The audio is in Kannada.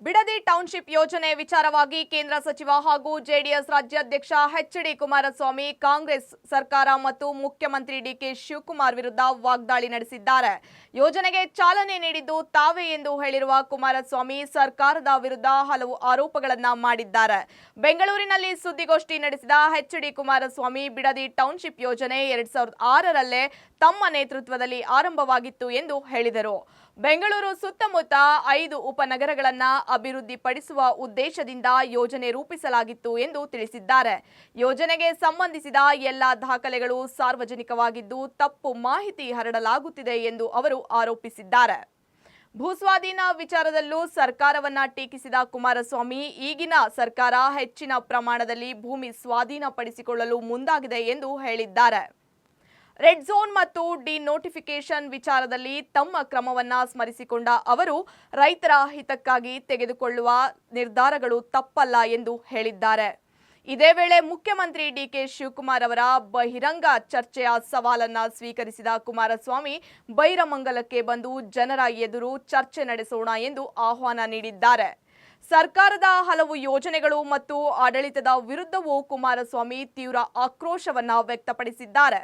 ಬಿಡದಿ ಟೌನ್ಶಿಪ್ ಯೋಜನೆ ವಿಚಾರವಾಗಿ ಕೇಂದ್ರ ಸಚಿವ ಹಾಗೂ ಜೆಡಿಎಸ್ ರಾಜ್ಯಾಧ್ಯಕ್ಷ ಎಚ್.ಡಿ. ಕುಮಾರಸ್ವಾಮಿ ಕಾಂಗ್ರೆಸ್ ಸರ್ಕಾರ ಮತ್ತು ಮುಖ್ಯಮಂತ್ರಿ ಡಿಕೆ ಶಿವಕುಮಾರ್ ವಿರುದ್ಧ ವಾಗ್ದಾಳಿ ನಡೆಸಿದ್ದಾರೆ. ಯೋಜನೆಗೆ ಚಾಲನೆ ನೀಡಿದ್ದು ತಾವೇ ಎಂದು ಹೇಳಿರುವ ಕುಮಾರಸ್ವಾಮಿ ಸರ್ಕಾರದ ವಿರುದ್ಧ ಹಲವು ಆರೋಪಗಳನ್ನು ಮಾಡಿದ್ದಾರೆ. ಬೆಂಗಳೂರಿನಲ್ಲಿ ಸುದ್ದಿಗೋಷ್ಠಿ ನಡೆಸಿದ ಎಚ್.ಡಿ. ಕುಮಾರಸ್ವಾಮಿ ಬಿಡದಿ ಟೌನ್ಶಿಪ್ ಯೋಜನೆ 2006ರಲ್ಲೇ ತಮ್ಮ ನೇತೃತ್ವದಲ್ಲಿ ಆರಂಭವಾಗಿತ್ತು ಎಂದು ಹೇಳಿದರು. ಬೆಂಗಳೂರು ಸುತ್ತಮುತ್ತ 5 ಉಪನಗರಗಳನ್ನು ಅಭಿವೃದ್ಧಿಪಡಿಸುವ ಉದ್ದೇಶದಿಂದ ಯೋಜನೆ ರೂಪಿಸಲಾಗಿತ್ತು ಎಂದು ತಿಳಿಸಿದ್ದಾರೆ. ಯೋಜನೆಗೆ ಸಂಬಂಧಿಸಿದ ಎಲ್ಲ ದಾಖಲೆಗಳು ಸಾರ್ವಜನಿಕವಾಗಿದ್ದು ತಪ್ಪು ಮಾಹಿತಿ ಹರಡಲಾಗುತ್ತಿದೆ ಎಂದು ಅವರು ಆರೋಪಿಸಿದ್ದಾರೆ. ಭೂಸ್ವಾಧೀನ ವಿಚಾರದಲ್ಲೂ ಸರ್ಕಾರವನ್ನ ಟೀಕಿಸಿದ ಕುಮಾರಸ್ವಾಮಿ ಈಗಿನ ಸರ್ಕಾರ ಹೆಚ್ಚಿನ ಪ್ರಮಾಣದಲ್ಲಿ ಭೂಮಿ ಸ್ವಾಧೀನಪಡಿಸಿಕೊಳ್ಳಲು ಮುಂದಾಗಿದೆ ಎಂದು ಹೇಳಿದ್ದಾರೆ. ರೆಡ್ ಝೋನ್ ಮತ್ತು ಡಿನೋಟಿಫಿಕೇಶನ್ ವಿಚಾರದಲ್ಲಿ ತಮ್ಮ ಕ್ರಮವನ್ನ ಸ್ಮರಿಸಿಕೊಂಡ ಅವರು ರೈತರ ಹಿತಕ್ಕಾಗಿ ತೆಗೆದುಕೊಳ್ಳುವ ನಿರ್ಧಾರಗಳು ತಪ್ಪಲ್ಲ ಎಂದು ಹೇಳಿದ್ದಾರೆ. ಇದೇ ವೇಳೆ ಮುಖ್ಯಮಂತ್ರಿ ಡಿಕೆ ಶಿವಕುಮಾರ್ ಅವರ ಬಹಿರಂಗ ಚರ್ಚೆಯ ಸವಾಲನ್ನ ಸ್ವೀಕರಿಸಿದ ಕುಮಾರಸ್ವಾಮಿ ಬೈರಮಂಗಲಕ್ಕೆ ಬಂದು ಜನರ ಎದುರು ಚರ್ಚೆ ನಡೆಸೋಣ ಎಂದು ಆಹ್ವಾನ ನೀಡಿದ್ದಾರೆ. ಸರ್ಕಾರದ ಹಲವು ಯೋಜನೆಗಳು ಮತ್ತು ಆಡಳಿತದ ವಿರುದ್ಧವೂ ಕುಮಾರಸ್ವಾಮಿ ತೀವ್ರ ಆಕ್ರೋಶವನ್ನ ವ್ಯಕ್ತಪಡಿಸಿದ್ದಾರೆ.